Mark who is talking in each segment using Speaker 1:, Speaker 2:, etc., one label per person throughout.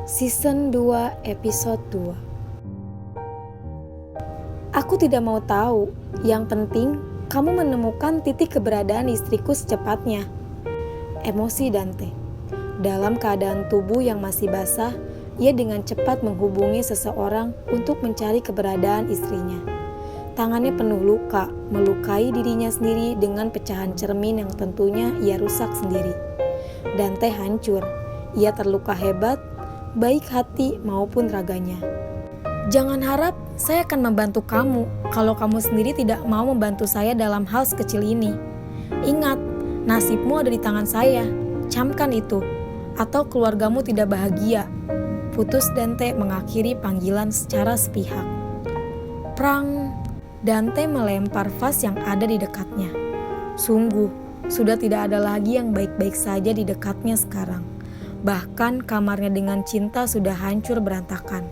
Speaker 1: Season 2 Episode 2. Aku tidak mau tahu, yang penting kamu menemukan titik keberadaan istriku secepatnya. Emosi Dante. Dalam keadaan tubuh yang masih basah, ia dengan cepat menghubungi seseorang untuk mencari keberadaan istrinya. Tangannya penuh luka, melukai dirinya sendiri dengan pecahan cermin yang tentunya ia rusak sendiri. Dante hancur, ia terluka hebat, baik hati maupun raganya. Jangan harap saya akan membantu kamu kalau kamu sendiri tidak mau membantu saya dalam hal sekecil ini. Ingat, nasibmu ada di tangan saya. Camkan itu, atau keluargamu tidak bahagia. Putus Dante mengakhiri panggilan secara sepihak. Prang! Dante melempar vas yang ada di dekatnya. Sungguh, sudah tidak ada lagi yang baik-baik saja di dekatnya sekarang. Bahkan kamarnya dengan cinta sudah hancur berantakan.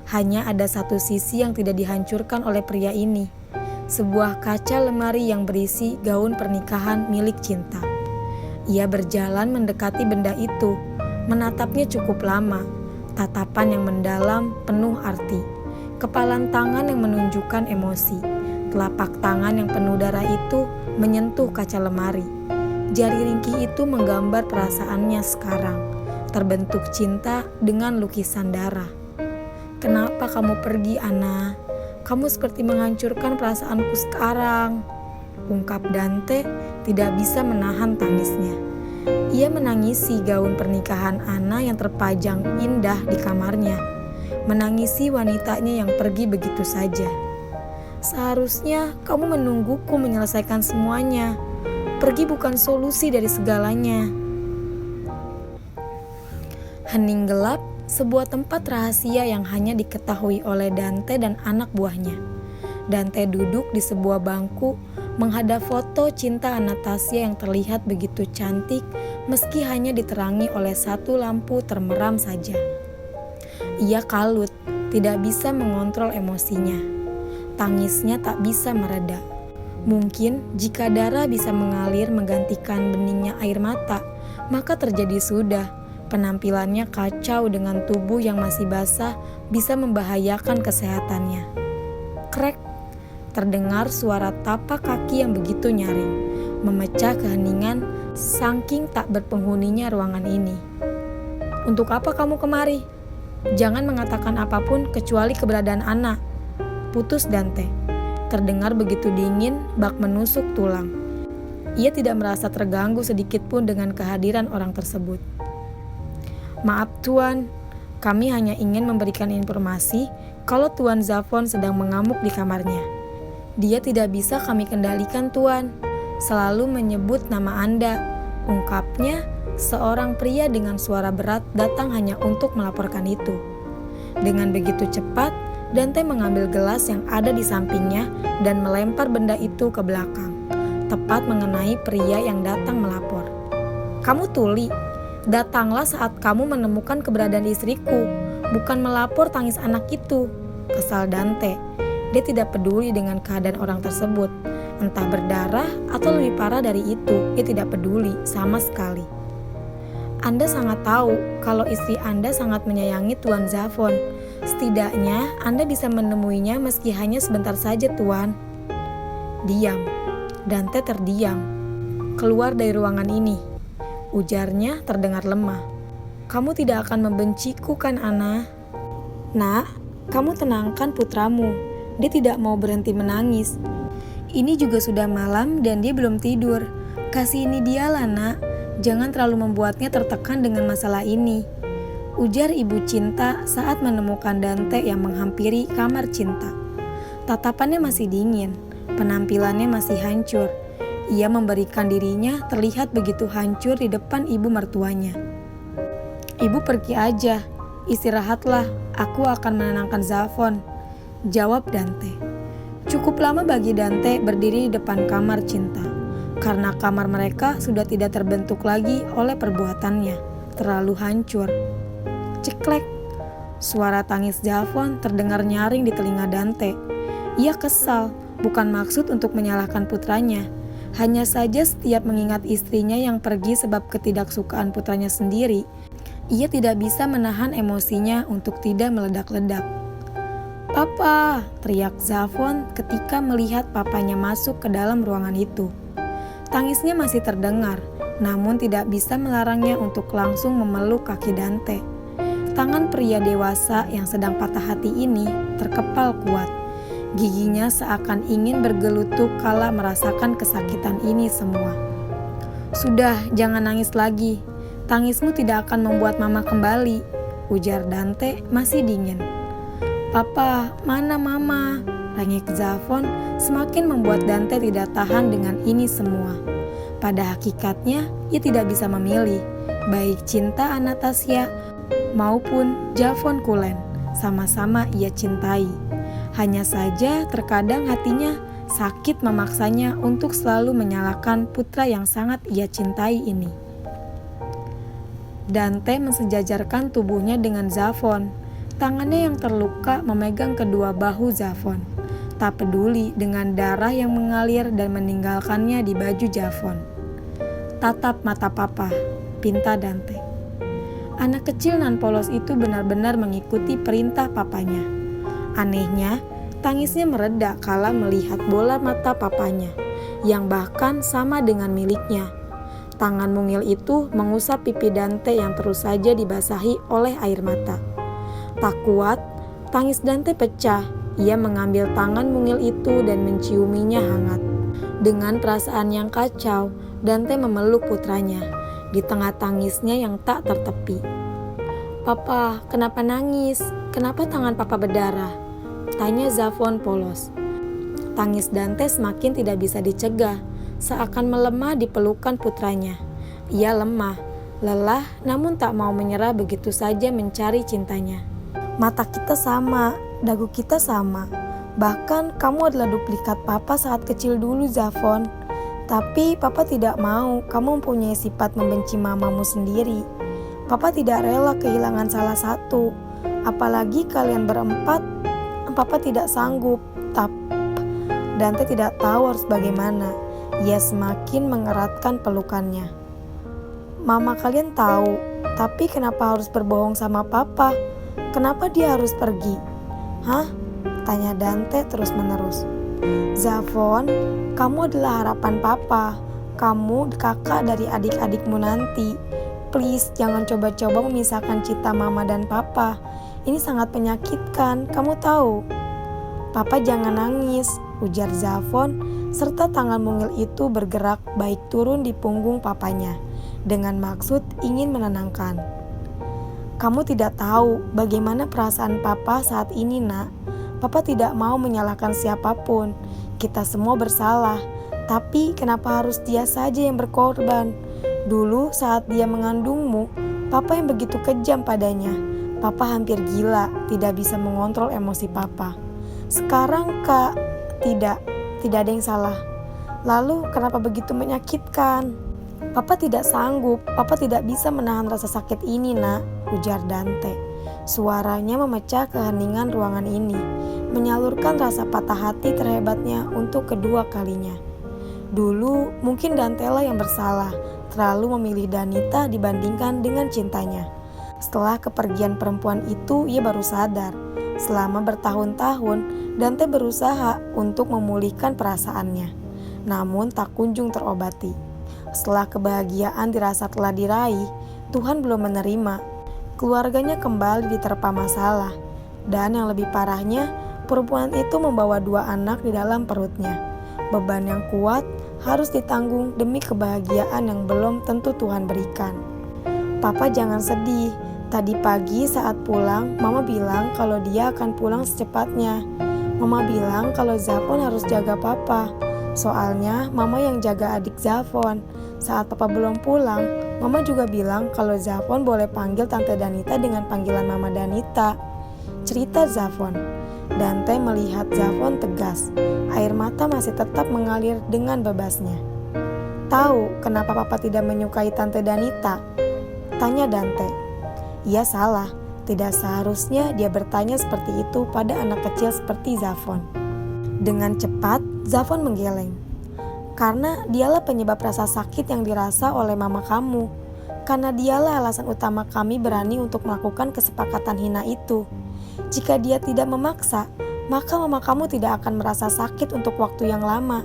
Speaker 1: Hanya ada satu sisi yang tidak dihancurkan oleh pria ini. Sebuah kaca lemari yang berisi gaun pernikahan milik cinta. Ia berjalan mendekati benda itu, menatapnya cukup lama. Tatapan yang mendalam penuh arti. Kepalan tangan yang menunjukkan emosi. Telapak tangan yang penuh darah itu menyentuh kaca lemari. Jari ringkih itu menggambar perasaannya sekarang. Terbentuk cinta dengan lukisan darah. Kenapa kamu pergi, Ana? Kamu seperti menghancurkan perasaanku sekarang. Ungkap Dante tidak bisa menahan tangisnya. Ia menangisi gaun pernikahan Ana yang terpajang indah di kamarnya. Menangisi wanitanya yang pergi begitu saja. Seharusnya kamu menungguku menyelesaikan semuanya. Pergi bukan solusi dari segalanya. Hening gelap, sebuah tempat rahasia yang hanya diketahui oleh Dante dan anak buahnya. Dante duduk di sebuah bangku, menghadap foto cinta Anastasia yang terlihat begitu cantik meski hanya diterangi oleh satu lampu termeram saja. Ia kalut, tidak bisa mengontrol emosinya. Tangisnya tak bisa mereda. Mungkin jika darah bisa mengalir menggantikan beningnya air mata, maka terjadi sudah. Penampilannya kacau dengan tubuh yang masih basah bisa membahayakan kesehatannya. Krek, terdengar suara tapak kaki yang begitu nyaring, memecah keheningan saking tak berpenghuninya ruangan ini. Untuk apa kamu kemari? Jangan mengatakan apapun kecuali keberadaan Ana. Putus Dante. Terdengar begitu dingin, bak menusuk tulang. Ia tidak merasa terganggu sedikit pun dengan kehadiran orang tersebut. Maaf Tuan, kami hanya ingin memberikan informasi kalau Tuan Zafon sedang mengamuk di kamarnya. Dia tidak bisa kami kendalikan Tuan, selalu menyebut nama Anda. Ungkapnya, seorang pria dengan suara berat datang hanya untuk melaporkan itu. Dengan begitu cepat, Dante mengambil gelas yang ada di sampingnya dan melempar benda itu ke belakang, tepat mengenai pria yang datang melapor. Kamu tuli. Datanglah saat kamu menemukan keberadaan istriku, bukan melapor tangis anak itu. Kesal Dante. Dia tidak peduli dengan keadaan orang tersebut. Entah berdarah atau lebih parah dari itu, dia tidak peduli sama sekali. Anda sangat tahu kalau istri Anda sangat menyayangi Tuan Zafon. Setidaknya Anda bisa menemuinya meski hanya sebentar saja, Tuan. Diam. Dante terdiam. Keluar dari ruangan ini. Ujarnya terdengar lemah. Kamu tidak akan membenciku kan, Ana? Nak, kamu tenangkan putramu. Dia tidak mau berhenti menangis. Ini juga sudah malam dan dia belum tidur. Kasih ini dia lah, Nak. Jangan terlalu membuatnya tertekan dengan masalah ini. Ujar ibu cinta saat menemukan Dante yang menghampiri kamar cinta. Tatapannya masih dingin, penampilannya masih hancur. Ia memberikan dirinya terlihat begitu hancur di depan ibu mertuanya. Ibu pergi aja, istirahatlah, aku akan menenangkan Zafon, jawab Dante. Cukup lama bagi Dante berdiri di depan kamar cinta, karena kamar mereka sudah tidak terbentuk lagi oleh perbuatannya, terlalu hancur. Ceklek, suara tangis Zafon terdengar nyaring di telinga Dante. Ia kesal, bukan maksud untuk menyalahkan putranya. Hanya saja setiap mengingat istrinya yang pergi sebab ketidaksukaan putranya sendiri, Ia tidak bisa menahan emosinya untuk tidak meledak-ledak. "Papa!" teriak Zafon ketika melihat papanya masuk ke dalam ruangan itu. Tangisnya masih terdengar, namun tidak bisa melarangnya untuk langsung memeluk kaki Dante. Tangan pria dewasa yang sedang patah hati ini terkepal kuat. Giginya seakan ingin bergelutuk kala merasakan kesakitan ini semua. "Sudah, jangan nangis lagi. Tangismu tidak akan membuat mama kembali," ujar Dante masih dingin. "Papa, mana mama?" rengek Zafon semakin membuat Dante tidak tahan dengan ini semua. Pada hakikatnya, ia tidak bisa memilih, baik cinta Anastasia maupun Zafon Kulen, sama-sama ia cintai. Hanya saja terkadang hatinya sakit memaksanya untuk selalu menyalahkan putra yang sangat ia cintai ini. Dante mensejajarkan tubuhnya dengan Zafon. Tangannya yang terluka memegang kedua bahu Zafon, tak peduli dengan darah yang mengalir dan meninggalkannya di baju Zafon. "Tatap mata papa," pinta Dante. Anak kecil nan polos itu benar-benar mengikuti perintah papanya. Anehnya, tangisnya mereda kala melihat bola mata papanya, yang bahkan sama dengan miliknya. Tangan mungil itu mengusap pipi Dante yang terus saja dibasahi oleh air mata. Tak kuat, tangis Dante pecah. Ia mengambil tangan mungil itu dan menciuminya hangat. Dengan perasaan yang kacau, Dante memeluk putranya di tengah tangisnya yang tak tertepi. "Papa, kenapa nangis? Kenapa tangan papa berdarah?" tanya Zafon polos. Tangis Dante semakin tidak bisa dicegah, seakan melemah di pelukan putranya. Ia lemah, lelah, namun tak mau menyerah begitu saja mencari cintanya. "Mata kita sama, dagu kita sama. Bahkan kamu adalah duplikat papa saat kecil dulu, Zafon. Tapi papa tidak mau kamu mempunyai sifat membenci mamamu sendiri. Papa tidak rela kehilangan salah satu. Apalagi kalian berempat, papa tidak sanggup." Dante tidak tahu harus bagaimana. Ia semakin mengeratkan pelukannya. "Mama kalian tahu, tapi kenapa harus berbohong sama papa? Kenapa dia harus pergi?" "Hah?" tanya Dante terus-menerus. "Zafon, kamu adalah harapan papa. Kamu kakak dari adik-adikmu nanti. Please, jangan coba-coba memisahkan cinta mama dan papa. Ini sangat menyakitkan, kamu tahu." "Papa jangan nangis," ujar Zafon, serta tangan mungil itu bergerak baik turun di punggung papanya, dengan maksud ingin menenangkan. "Kamu tidak tahu bagaimana perasaan papa saat ini, nak. Papa tidak mau menyalahkan siapapun. Kita semua bersalah. Tapi kenapa harus dia saja yang berkorban? Dulu saat dia mengandungmu, papa yang begitu kejam padanya. Papa hampir gila, tidak bisa mengontrol emosi papa. Sekarang tidak ada yang salah. Lalu kenapa begitu menyakitkan? Papa tidak sanggup, papa tidak bisa menahan rasa sakit ini, nak," ujar Dante. Suaranya memecah keheningan ruangan ini, menyalurkan rasa patah hati terhebatnya untuk kedua kalinya. Dulu mungkin Dante lah yang bersalah, terlalu memilih Danita dibandingkan dengan cintanya. Setelah kepergian perempuan itu, ia baru sadar. Selama bertahun-tahun, Dante berusaha untuk memulihkan perasaannya, namun tak kunjung terobati. Setelah kebahagiaan dirasa telah diraih, Tuhan belum menerima. Keluarganya kembali diterpa masalah, dan yang lebih parahnya, perempuan itu membawa 2 anak di dalam perutnya. Beban yang kuat harus ditanggung demi kebahagiaan yang belum tentu Tuhan berikan. "Papa jangan sedih. Tadi pagi saat pulang, Mama bilang kalau dia akan pulang secepatnya. Mama bilang kalau Zafon harus jaga Papa. Soalnya Mama yang jaga adik Zafon. Saat Papa belum pulang, Mama juga bilang kalau Zafon boleh panggil Tante Danita dengan panggilan Mama Danita," cerita Zafon. Dante melihat Zafon tegas. Air mata masih tetap mengalir dengan bebasnya. "Tahu kenapa Papa tidak menyukai Tante Danita?" tanya Dante. Ia salah. Tidak seharusnya dia bertanya seperti itu pada anak kecil seperti Zafon. Dengan cepat, Zafon menggeleng. "Karena dialah penyebab rasa sakit yang dirasa oleh mama kamu. Karena dialah alasan utama kami berani untuk melakukan kesepakatan hina itu. Jika dia tidak memaksa, maka mama kamu tidak akan merasa sakit untuk waktu yang lama.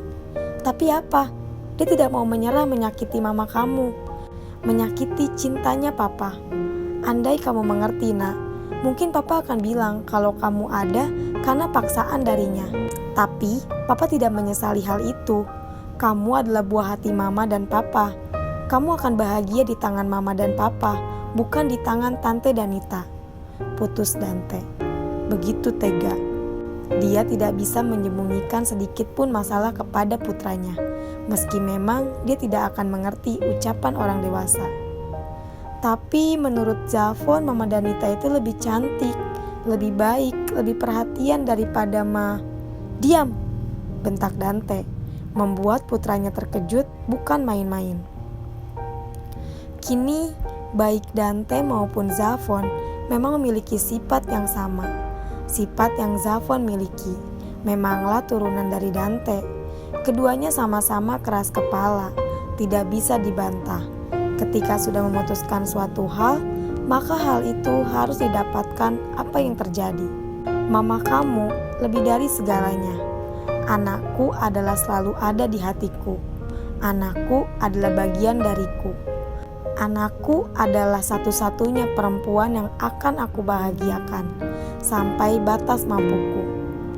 Speaker 1: Tapi apa? Dia tidak mau menyerah menyakiti mama kamu, menyakiti cintanya papa. Andai kamu mengerti, nak, mungkin papa akan bilang kalau kamu ada karena paksaan darinya. Tapi papa tidak menyesali hal itu. Kamu adalah buah hati mama dan papa. Kamu akan bahagia di tangan mama dan papa, bukan di tangan tante Danita. Putus Dante. Begitu tega. Dia tidak bisa menyembunyikan sedikit pun masalah kepada putranya, meski memang dia tidak akan mengerti ucapan orang dewasa. Tapi menurut Zafon, Mama Danita itu lebih cantik, lebih baik, lebih perhatian daripada Diam, bentak Dante, membuat putranya terkejut bukan main-main. Kini, baik Dante maupun Zafon memang memiliki sifat yang sama. Sifat yang Zafon miliki memanglah turunan dari Dante. Keduanya sama-sama keras kepala, tidak bisa dibantah. Ketika sudah memutuskan suatu hal, maka hal itu harus didapatkan apa yang terjadi. Mama kamu lebih dari segalanya. Anakku adalah selalu ada di hatiku. Anakku adalah bagian dariku. Anakku adalah satu-satunya perempuan yang akan aku bahagiakan sampai batas mampuku.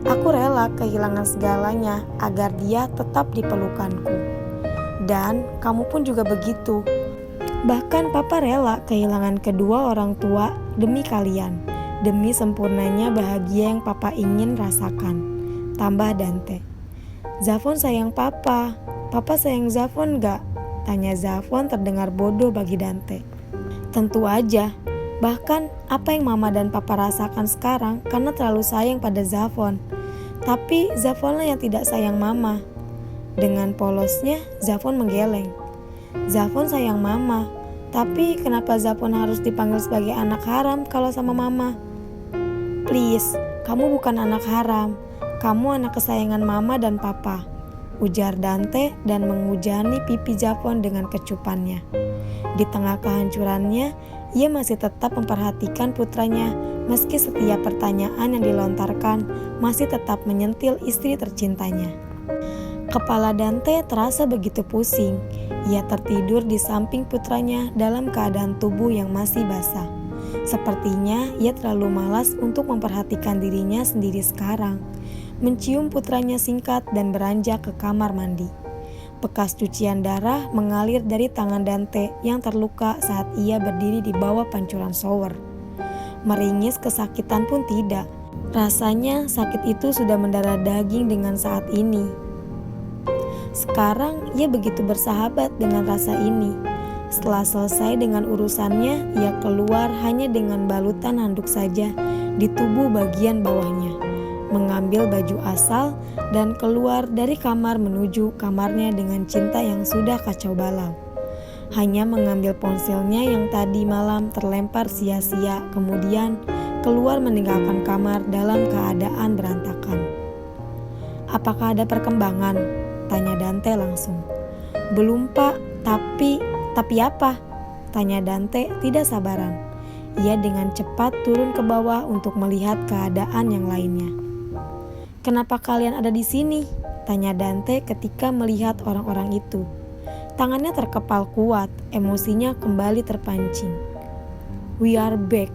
Speaker 1: Aku rela kehilangan segalanya agar dia tetap di pelukanku. Dan kamu pun juga begitu. Bahkan papa rela kehilangan kedua orang tua demi kalian, demi sempurnanya bahagia yang papa ingin rasakan. Tambah Dante. Zafon sayang papa. Papa sayang Zafon gak? Tanya Zafon terdengar bodoh bagi Dante. Tentu aja. Bahkan apa yang mama dan papa rasakan sekarang karena terlalu sayang pada Zafon. Tapi Zafonlah yang tidak sayang mama. Dengan polosnya Zafon menggeleng. Zafon sayang mama. Tapi kenapa Zafon harus dipanggil sebagai anak haram kalau sama mama? Please, kamu bukan anak haram. Kamu anak kesayangan mama dan papa, ujar Dante dan menghujani pipi Zafon dengan kecupannya. Di tengah kehancurannya, ia masih tetap memperhatikan putranya meski setiap pertanyaan yang dilontarkan masih tetap menyentil istri tercintanya. Kepala Dante terasa begitu pusing. Ia tertidur di samping putranya dalam keadaan tubuh yang masih basah. Sepertinya ia terlalu malas untuk memperhatikan dirinya sendiri sekarang. Mencium putranya singkat dan beranjak ke kamar mandi. Bekas cucian darah mengalir dari tangan Dante yang terluka saat ia berdiri di bawah pancuran shower. Meringis kesakitan pun tidak. Rasanya sakit itu sudah mendarah daging dengan saat ini. Sekarang ia begitu bersahabat dengan rasa ini. Setelah selesai dengan urusannya, ia keluar hanya dengan balutan handuk saja di tubuh bagian bawahnya. Mengambil baju asal dan keluar dari kamar menuju kamarnya dengan cinta yang sudah kacau balau. Hanya mengambil ponselnya yang tadi malam terlempar sia-sia, kemudian keluar meninggalkan kamar dalam keadaan berantakan. Apakah ada perkembangan? Tanya Dante langsung. Belum pak, tapi apa? Tanya Dante tidak sabaran. Ia dengan cepat turun ke bawah untuk melihat keadaan yang lainnya. Kenapa kalian ada di sini? Tanya Dante ketika melihat orang-orang itu. Tangannya terkepal kuat, emosinya kembali terpancing. We are back.